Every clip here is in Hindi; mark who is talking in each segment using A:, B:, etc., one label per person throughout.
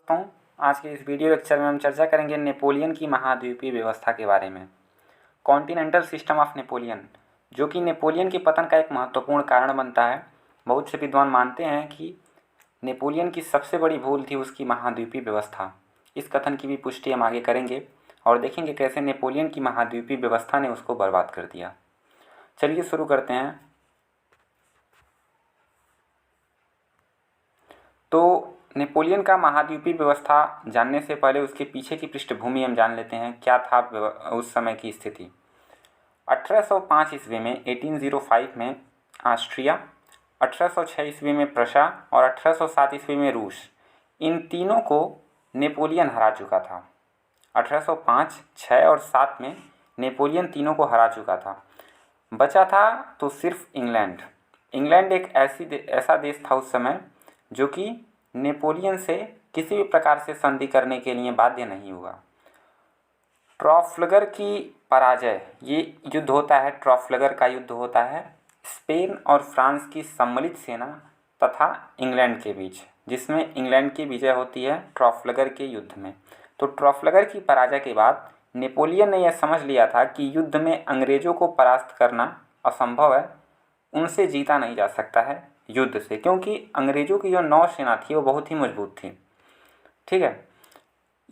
A: दोस्तों, आज के इस वीडियो लेक्चर में हम चर्चा करेंगे नेपोलियन की महाद्वीपीय व्यवस्था के बारे में। कॉन्टिनेंटल सिस्टम ऑफ नेपोलियन, जो कि नेपोलियन के पतन का एक महत्वपूर्ण कारण बनता है। बहुत से विद्वान मानते हैं कि नेपोलियन की सबसे बड़ी भूल थी उसकी महाद्वीपीय व्यवस्था। इस कथन की भी पुष्टि हम आगे करेंगे और देखेंगे कैसे नेपोलियन की महाद्वीपीय व्यवस्था ने उसको बर्बाद कर दिया। चलिए शुरू करते हैं। तो नेपोलियन का महाद्वीपीय व्यवस्था जानने से पहले उसके पीछे की पृष्ठभूमि हम जान लेते हैं, क्या था उस समय की स्थिति। 1805 ईस्वी में 1805 में ऑस्ट्रिया, 1806 ईस्वी में प्रशा और 1807 ईस्वी में रूस, इन तीनों को नेपोलियन हरा चुका था। 1805, 6 और 7 में नेपोलियन तीनों को हरा चुका था। बचा था तो सिर्फ इंग्लैंड। इंग्लैंड एक ऐसा देश था उस समय जो कि नेपोलियन से किसी भी प्रकार से संधि करने के लिए बाध्य नहीं हुआ। ट्राफलगर की पराजय, ये युद्ध होता है, ट्राफलगर का युद्ध होता है स्पेन और फ्रांस की सम्मिलित सेना तथा इंग्लैंड के बीच, जिसमें इंग्लैंड की विजय होती है ट्राफलगर के युद्ध में। तो ट्राफलगर की पराजय के बाद नेपोलियन ने यह समझ लिया था कि युद्ध में अंग्रेज़ों को परास्त करना असंभव है, उनसे जीता नहीं जा सकता है युद्ध से, क्योंकि अंग्रेज़ों की जो नौसेना थी वो बहुत ही मजबूत थी। ठीक है,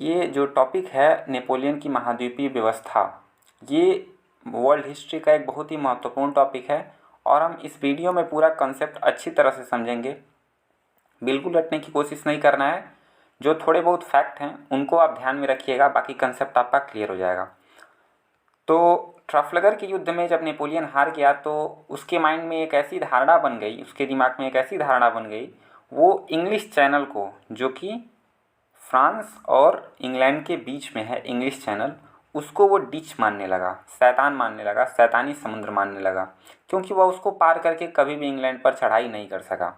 A: ये जो टॉपिक है नेपोलियन की महाद्वीपीय व्यवस्था, ये वर्ल्ड हिस्ट्री का एक बहुत ही महत्वपूर्ण टॉपिक है और हम इस वीडियो में पूरा कंसेप्ट अच्छी तरह से समझेंगे। बिल्कुल रटने की कोशिश नहीं करना है, जो थोड़े बहुत फैक्ट हैं उनको आप ध्यान में रखिएगा, बाकी कंसेप्ट आपका क्लियर हो जाएगा। तो ट्राफलगर के युद्ध में जब नेपोलियन हार गया तो उसके माइंड में एक ऐसी धारणा बन गई, उसके दिमाग में एक ऐसी धारणा बन गई, वो इंग्लिश चैनल को, जो कि फ्रांस और इंग्लैंड के बीच में है इंग्लिश चैनल, उसको वो डिच मानने लगा, शैतान मानने लगा, शैतानी समुद्र मानने लगा, क्योंकि वह उसको पार करके कभी भी इंग्लैंड पर चढ़ाई नहीं कर सका।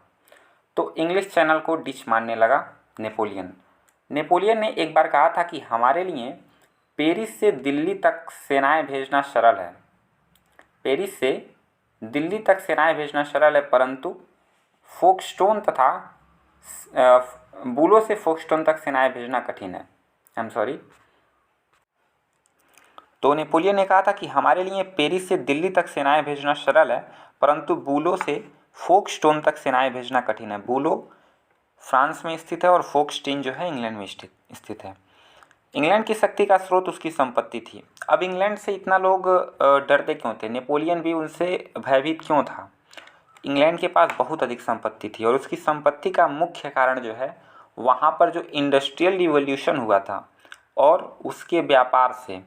A: तो इंग्लिश चैनल को डिच मानने लगा नेपोलियन। नेपोलियन ने एक बार कहा था कि हमारे लिए पेरिस से दिल्ली तक सेनाएं भेजना सरल है, पेरिस से दिल्ली तक सेनाएं भेजना सरल है, परंतु फोकस्टोन तथा बुलो से फोकस्टोन तक सेनाएं भेजना कठिन है। तो नेपोलियन ने कहा था कि हमारे लिए पेरिस से दिल्ली तक सेनाएं भेजना सरल है, परंतु बुलो से फोकस्टोन तक सेनाएं भेजना कठिन है। बुलो फ्रांस में स्थित है और फोकस्टीन जो है इंग्लैंड में स्थित है। इंग्लैंड की शक्ति का स्रोत उसकी संपत्ति थी। अब इंग्लैंड से इतना लोग डरते क्यों थे, नेपोलियन भी उनसे भयभीत क्यों था? इंग्लैंड के पास बहुत अधिक संपत्ति थी और उसकी संपत्ति का मुख्य कारण जो है, वहाँ पर जो इंडस्ट्रियल रिवॉल्यूशन हुआ था और उसके व्यापार से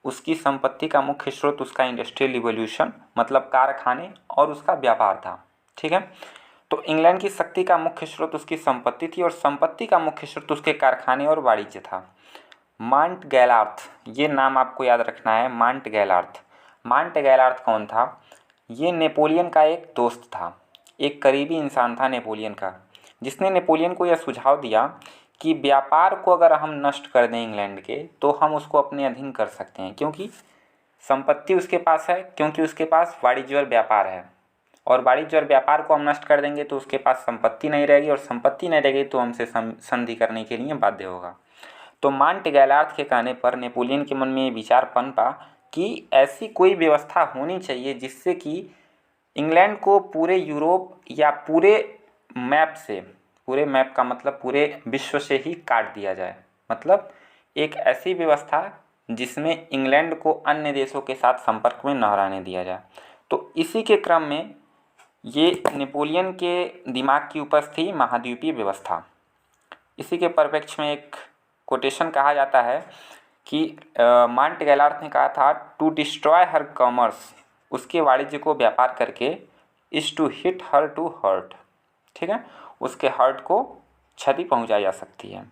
A: उसकी संपत्ति का मुख्य स्रोत उसका इंडस्ट्रियल रिवॉल्यूशन मतलब कारखाने और उसका व्यापार था। ठीक है, तो इंग्लैंड की शक्ति का मुख्य स्रोत उसकी संपत्ति थी और संपत्ति का मुख्य स्रोत उसके कारखाने और वाणिज्य था। मांट गैलार्थ, ये नाम आपको याद रखना है, मांट गैलार्थ। मांट गैलार्थ कौन था? ये नेपोलियन का एक दोस्त था, एक करीबी इंसान था नेपोलियन का, जिसने नेपोलियन को यह सुझाव दिया कि व्यापार को अगर हम नष्ट कर दें इंग्लैंड के, तो हम उसको अपने अधीन कर सकते हैं, क्योंकि संपत्ति उसके पास है, क्योंकि उसके पास वाणिज्य और व्यापार है, और वाणिज्य और व्यापार को हम नष्ट कर देंगे तो उसके पास संपत्ति नहीं रहेगी, और संपत्ति नहीं रहेगी तो हमसे संधि करने के लिए बाध्य होगा। तो मांट गैलार्थ के कहने पर नेपोलियन के मन में ये विचार पनपा कि ऐसी कोई व्यवस्था होनी चाहिए जिससे कि इंग्लैंड को पूरे यूरोप या पूरे मैप से, पूरे मैप का मतलब पूरे विश्व से ही काट दिया जाए, मतलब एक ऐसी व्यवस्था जिसमें इंग्लैंड को अन्य देशों के साथ संपर्क में न रहने दिया जाए। तो इसी के क्रम में ये नेपोलियन के दिमाग की उपज थी महाद्वीपीय व्यवस्था। इसी के परिप्रेक्ष्य में एक कोटेशन कहा जाता है कि मांट गैलार्थ ने कहा था, टू डिस्ट्रॉय हर कॉमर्स, उसके वाणिज्य को व्यापार करके, is to hit her to hurt. ठीक है, उसके हर्ट को क्षति पहुंचाई जा सकती है।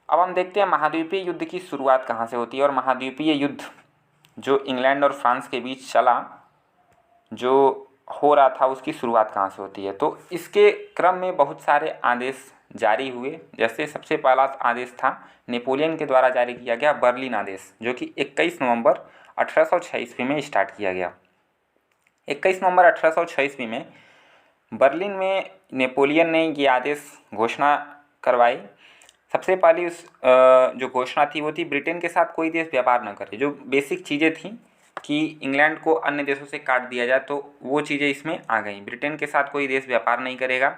A: अब हम देखते हैं महाद्वीपीय युद्ध की शुरुआत कहाँ से होती है, और महाद्वीपीय युद्ध जो इंग्लैंड और फ्रांस के बीच चला, जो हो रहा था, उसकी शुरुआत कहाँ से होती है। तो इसके क्रम में बहुत सारे आदेश जारी हुए। जैसे सबसे पहला आदेश था नेपोलियन के द्वारा जारी किया गया बर्लिन आदेश, जो कि 21 नवंबर 1806 ईस्वी में स्टार्ट किया गया। 21 नवंबर 1806 ईस्वी में बर्लिन में नेपोलियन ने ये आदेश घोषणा करवाई सबसे पहली जो घोषणा थी वो थी ब्रिटेन के साथ कोई देश व्यापार न करे। जो बेसिक चीज़ें थी कि इंग्लैंड को अन्य देशों से काट दिया जाए, तो वो चीज़ें इसमें आ गई। ब्रिटेन के साथ कोई देश व्यापार नहीं करेगा,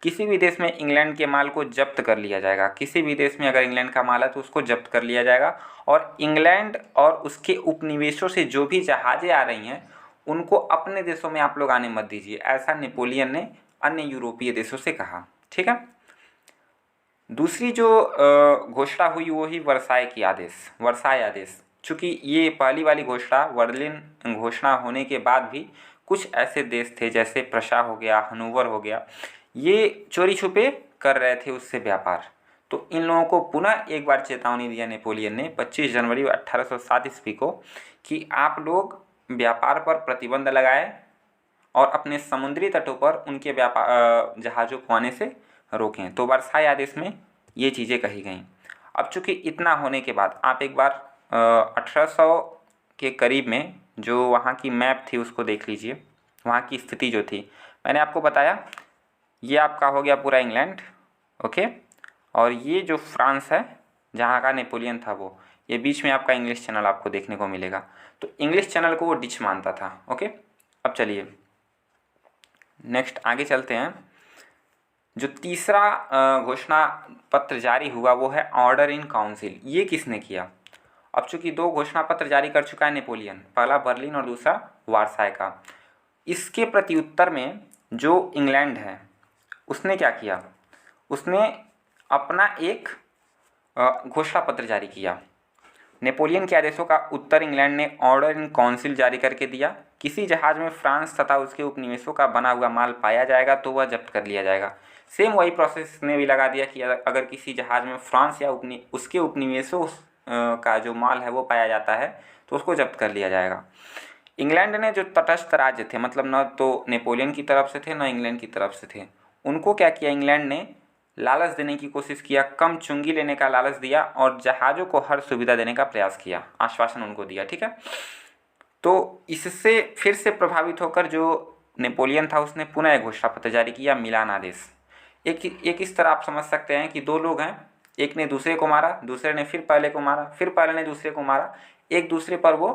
A: किसी भी देश में इंग्लैंड के माल को जब्त कर लिया जाएगा, किसी भी देश में अगर इंग्लैंड का माल है तो उसको जब्त कर लिया जाएगा, और इंग्लैंड और उसके उपनिवेशों से जो भी जहाज़ें आ रही हैं उनको अपने देशों में आप लोग आने मत दीजिए, ऐसा नेपोलियन ने अन्य यूरोपीय देशों से कहा। ठीक है। दूसरी जो घोषणा हुई वो ही वर्साई आदेश। चूँकि ये पहली वाली घोषणा बर्लिन घोषणा होने के बाद भी कुछ ऐसे देश थे जैसे प्रशा हो गया, हनोवर हो गया, ये चोरी छुपे कर रहे थे उससे व्यापार। तो इन लोगों को पुनः एक बार चेतावनी दिया नेपोलियन ने 25 जनवरी 1807 ईस्वी को कि आप लोग व्यापार पर प्रतिबंध लगाए और अपने समुद्री तटों पर उनके व्यापार जहाज़ों को आने से रोकें। तो वर्साई आदेश में ये चीज़ें कही गई। अब चूँकि इतना होने के बाद आप एक बार 1800 के करीब में जो वहाँ की मैप थी उसको देख लीजिए। वहाँ की स्थिति जो थी, मैंने आपको बताया ये आपका हो गया पूरा इंग्लैंड, ओके, और ये जो फ्रांस है जहाँ का नेपोलियन था वो, ये बीच में आपका इंग्लिश चैनल आपको देखने को मिलेगा। तो इंग्लिश चैनल को वो डिच मानता था, ओके। अब चलिए नेक्स्ट आगे चलते हैं। जो तीसरा घोषणा पत्र जारी हुआ वो है ऑर्डर इन काउंसिल। ये किसने किया? अब चूंकि दो घोषणा पत्र जारी कर चुका है नेपोलियन, पहला बर्लिन और दूसरा वारसाय का। इसके प्रत्युत्तर में जो इंग्लैंड है उसने क्या किया, उसने अपना एक घोषणा पत्र जारी किया। नेपोलियन के आदेशों का उत्तर इंग्लैंड ने ऑर्डर इन काउंसिल जारी करके दिया। किसी जहाज में फ्रांस तथा उसके उपनिवेशों का बना हुआ माल पाया जाएगा तो वह जब्त कर लिया जाएगा। सेम वही प्रोसेस ने भी लगा दिया कि अगर किसी जहाज में फ्रांस या उसके उपनिवेशों का जो माल है वो पाया जाता है तो उसको जब्त कर लिया जाएगा। इंग्लैंड ने जो तटस्थ राज्य थे, मतलब न तो नेपोलियन की तरफ से थे न इंग्लैंड की तरफ से थे, उनको क्या किया, इंग्लैंड ने लालच देने की कोशिश किया, कम चुंगी लेने का लालच दिया और जहाज़ों को हर सुविधा देने का प्रयास किया, आश्वासन उनको दिया। ठीक है। तो इससे फिर से प्रभावित होकर जो नेपोलियन था उसने पुनः एक घोषणा पत्र जारी किया, मिलान आदेश। एक इस तरह आप समझ सकते हैं कि दो लोग हैं, एक ने दूसरे को मारा, दूसरे ने फिर पहले को मारा, फिर पहले ने दूसरे को मारा, एक दूसरे पर वो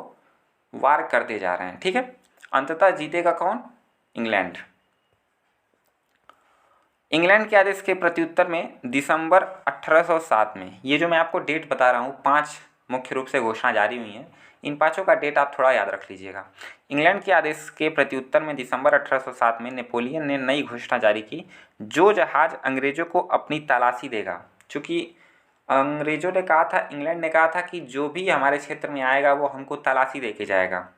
A: वार करते जा रहे हैं। ठीक है। अंततः जीतेगा कौन? इंग्लैंड। इंग्लैंड के आदेश के प्रत्युत्तर में दिसंबर 1807 में, ये जो मैं आपको डेट बता रहा हूँ, 5 मुख्य रूप से घोषणा जारी हुई हैं, इन पाँचों का डेट आप थोड़ा याद रख लीजिएगा। इंग्लैंड के आदेश के प्रत्युत्तर में दिसंबर 1807 में नेपोलियन ने नई घोषणा जारी की, जो जहाज अंग्रेजों को अपनी तलाशी देगा। चूँकि अंग्रेजों ने कहा था, इंग्लैंड ने कहा था कि जो भी हमारे क्षेत्र में आएगा वो हमको तलाशी दे के जाएगा,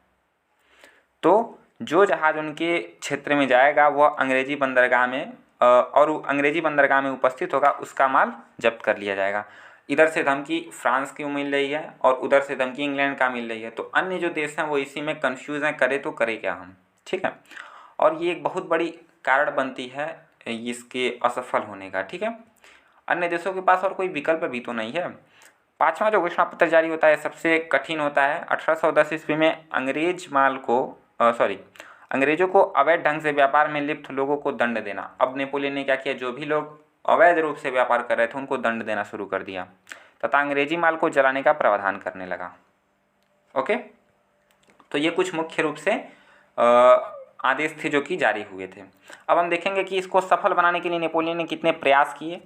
A: तो जो जहाज उनके क्षेत्र में जाएगा वह अंग्रेजी बंदरगाह में और अंग्रेजी बंदरगाह में उपस्थित होगा, उसका माल जब्त कर लिया जाएगा। इधर से धमकी फ्रांस की मिल रही है और उधर से धमकी इंग्लैंड का मिल रही है, तो अन्य जो देश हैं वो इसी में कन्फ्यूज़ हैं, करे तो करे क्या हम। ठीक है। और ये एक बहुत बड़ी कारण बनती है इसके असफल होने का। ठीक है। अन्य देशों के पास और कोई विकल्प भी तो नहीं है। पाँचवा जो घोषणा पत्र जारी होता है सबसे कठिन होता है। 1810 ईस्वी में अंग्रेजों को अवैध ढंग से व्यापार में लिप्त लोगों को दंड देना। अब नेपोलियन ने क्या किया, जो भी लोग अवैध रूप से व्यापार कर रहे थे उनको दंड देना शुरू कर दिया तथा अंग्रेजी माल को जलाने का प्रावधान करने लगा। ओके, तो ये कुछ मुख्य रूप से आदेश थे जो कि जारी हुए थे। अब हम देखेंगे कि इसको सफल बनाने के लिए नेपोलियन ने कितने प्रयास किए।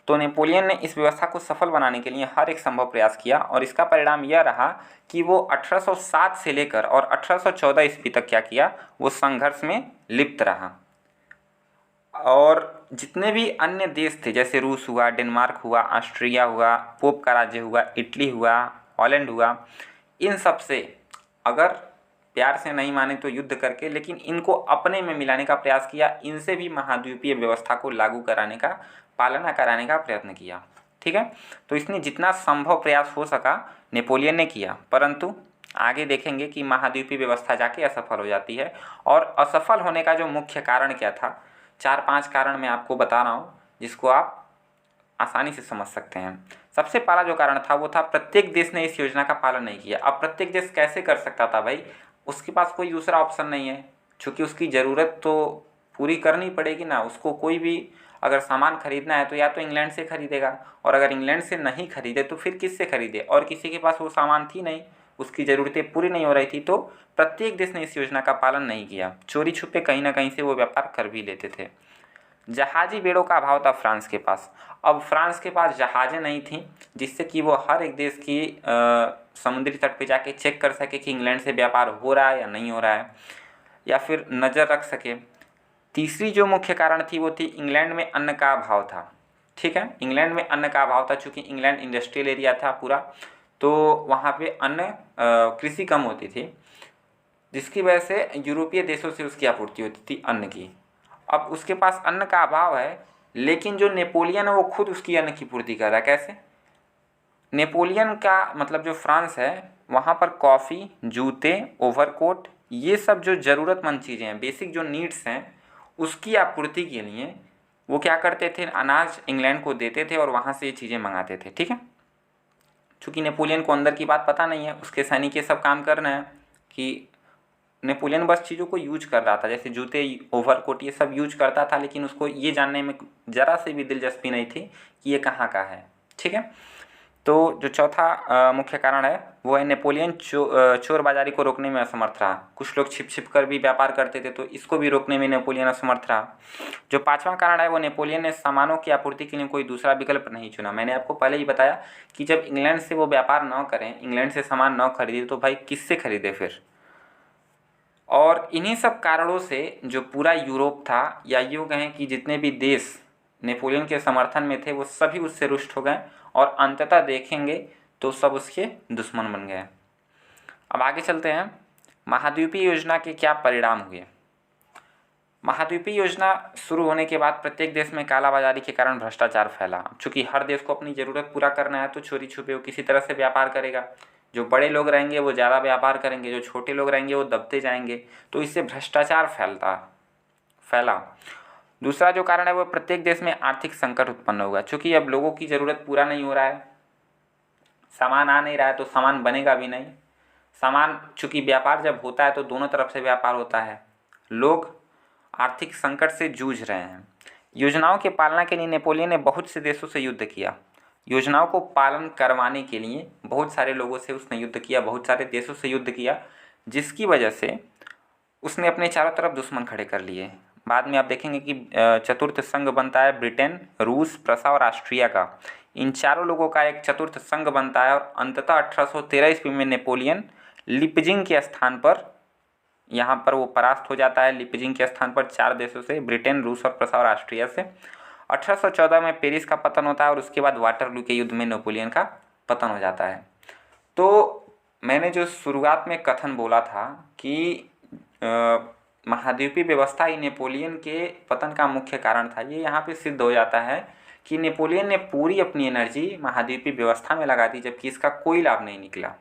A: तो नेपोलियन ने इस व्यवस्था को सफल बनाने के लिए हर एक संभव प्रयास किया और इसका परिणाम यह रहा कि वो 1807 से लेकर और 1814 ईस्वी तक क्या किया, वो संघर्ष में लिप्त रहा। और जितने भी अन्य देश थे जैसे रूस हुआ, डेनमार्क हुआ, ऑस्ट्रिया हुआ, पोप का राज्य हुआ, इटली हुआ, हॉलैंड हुआ, इन सब से अगर प्यार से नहीं माने तो युद्ध करके, लेकिन इनको अपने में मिलाने का प्रयास किया, इनसे भी महाद्वीपीय व्यवस्था को लागू कराने का, पालना कराने का प्रयत्न किया। ठीक है। तो इसने जितना संभव प्रयास हो सका नेपोलियन ने किया, परंतु आगे देखेंगे कि महाद्वीपीय व्यवस्था जाके असफल हो जाती है। और असफल होने का जो मुख्य कारण क्या था, 4-5 कारण मैं आपको बता रहा हूँ जिसको आप आसानी से समझ सकते हैं। सबसे पहला जो कारण था वो था प्रत्येक देश ने इस योजना का पालन नहीं किया। अब प्रत्येक देश कैसे कर सकता था भाई, उसके पास कोई दूसरा ऑप्शन नहीं है, चूँकि उसकी ज़रूरत तो पूरी करनी पड़ेगी ना, उसको कोई भी अगर सामान खरीदना है तो या तो इंग्लैंड से खरीदेगा, और अगर इंग्लैंड से नहीं खरीदे तो फिर किससे खरीदे, और किसी के पास वो सामान थी नहीं, उसकी ज़रूरतें पूरी नहीं हो रही थी, तो प्रत्येक देश ने इस योजना का पालन नहीं किया, चोरी छुपे कहीं ना कहीं से वो व्यापार कर भी लेते थे। जहाजी बेड़ों का अभाव था फ्रांस के पास। अब फ्रांस के पास जहाज़ें नहीं थीं जिससे कि वो हर एक देश की समुद्री तट पे जाके चेक कर सके कि इंग्लैंड से व्यापार हो रहा है या नहीं हो रहा है, या फिर नज़र रख सके। तीसरी जो मुख्य कारण थी वो थी इंग्लैंड में अन्न का अभाव था। ठीक है, इंग्लैंड में अन्न का अभाव था, चूँकि इंग्लैंड इंडस्ट्रियल एरिया था पूरा, तो वहाँ पे अन्न कृषि कम होती थी, जिसकी वजह से यूरोपीय देशों से उसकी आपूर्ति होती थी अन्न की। अब उसके पास अन्न का अभाव है, लेकिन जो नेपोलियन है वो खुद उसकी अन्न की पूर्ति कर रहा है। कैसे? नेपोलियन का मतलब जो फ्रांस है वहाँ पर कॉफ़ी, जूते, ओवरकोट, ये सब जो ज़रूरतमंद चीज़ें हैं, बेसिक जो नीड्स हैं, उसकी आपूर्ति के लिए वो क्या करते थे, अनाज इंग्लैंड को देते थे और वहाँ से ये चीज़ें मंगाते थे। ठीक है, चूँकि नेपोलियन को अंदर की बात पता नहीं है, उसके सैनिक ये सब काम कर रहे हैं कि नेपोलियन बस चीज़ों को यूज कर रहा था, जैसे जूते, ओवरकोट, ये सब यूज करता था, लेकिन उसको ये जानने में ज़रा से भी दिलचस्पी नहीं थी कि ये कहाँ का है। ठीक है, तो जो चौथा मुख्य कारण है वो है नेपोलियन चोर बाजारी को रोकने में असमर्थ रहा। कुछ लोग छिप छिप कर भी व्यापार करते थे, तो इसको भी रोकने में नेपोलियन असमर्थ रहा। जो पांचवा कारण है वो नेपोलियन ने सामानों की आपूर्ति के लिए कोई दूसरा विकल्प नहीं चुना। मैंने आपको पहले ही बताया कि जब इंग्लैंड से वो व्यापार न करें, इंग्लैंड से सामान न खरीदे, तो भाई किससे खरीदे फिर। और इन्हीं सब कारणों से जो पूरा यूरोप था, या यूँ कहें कि जितने भी देश नेपोलियन के समर्थन में थे, वो सभी उससे रुष्ट हो गए और अंततः देखेंगे तो सब उसके दुश्मन बन गए। अब आगे चलते हैं, महाद्वीपीय योजना के क्या परिणाम हुए। महाद्वीपीय योजना शुरू होने के बाद प्रत्येक देश में कालाबाजारी के कारण भ्रष्टाचार फैला। चूँकि हर देश को अपनी ज़रूरत पूरा करना है, तो चोरी छुपे वो किसी तरह से व्यापार करेगा। जो बड़े लोग रहेंगे वो ज़्यादा व्यापार करेंगे, जो छोटे लोग रहेंगे वो दबते जाएंगे, तो इससे भ्रष्टाचार फैला। दूसरा जो कारण है वो प्रत्येक देश में आर्थिक संकट उत्पन्न होगा। चूँकि अब लोगों की ज़रूरत पूरा नहीं हो रहा है, सामान आ नहीं रहा है, तो सामान बनेगा भी नहीं। सामान, चूँकि व्यापार जब होता है तो दोनों तरफ से व्यापार होता है, लोग आर्थिक संकट से जूझ रहे हैं। योजनाओं के पालना के लिए नेपोलियन ने बहुत से देशों से युद्ध किया। योजनाओं को पालन करवाने के लिए बहुत सारे लोगों से उसने युद्ध किया, बहुत सारे देशों से युद्ध किया, जिसकी वजह से उसने अपने चारों तरफ दुश्मन खड़े कर लिए। बाद में आप देखेंगे कि चतुर्थ संघ बनता है ब्रिटेन, रूस, प्रसा और ऑस्ट्रिया का। इन चारों लोगों का एक चतुर्थ संघ बनता है, और अंततः 1813 ईस्वी में नेपोलियन लिपजिंग के स्थान पर, यहाँ पर वो परास्त हो जाता है लिपजिंग के स्थान पर 4 देशों से, ब्रिटेन, रूस और प्रसा और ऑस्ट्रिया से। 1814 में पेरिस का पतन होता है, और उसके बाद वाटरलू के युद्ध में नेपोलियन का पतन हो जाता है। तो मैंने जो शुरुआत में कथन बोला था कि महाद्वीपीय व्यवस्था ही नेपोलियन के पतन का मुख्य कारण था, ये यहाँ पे सिद्ध हो जाता है कि नेपोलियन ने पूरी अपनी एनर्जी महाद्वीपीय व्यवस्था में लगा दी, जबकि इसका कोई लाभ नहीं निकला।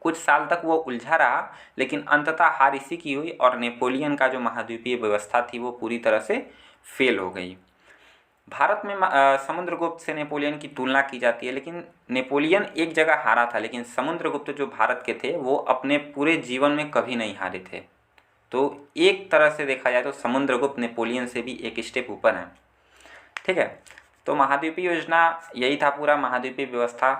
A: कुछ साल तक वो उलझा रहा, लेकिन अंततः हार इसी की हुई, और नेपोलियन का जो महाद्वीपीय व्यवस्था थी वो पूरी तरह से फेल हो गई। भारत में समुद्रगुप्त से नेपोलियन की तुलना की जाती है, लेकिन नेपोलियन एक जगह हारा था, लेकिन समुद्रगुप्त जो भारत के थे वो अपने पूरे जीवन में कभी नहीं हारे थे। तो एक तरह से देखा जाए तो समुद्रगुप्त नेपोलियन से भी एक स्टेप ऊपर है। ठीक है, तो महाद्वीपीय योजना यही था, पूरा महाद्वीपीय व्यवस्था।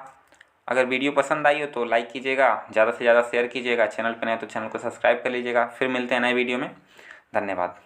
A: अगर वीडियो पसंद आई हो तो लाइक कीजिएगा, ज़्यादा से ज़्यादा शेयर कीजिएगा, चैनल पर नए तो चैनल को सब्सक्राइब कर लीजिएगा। फिर मिलते हैं नए वीडियो में, धन्यवाद।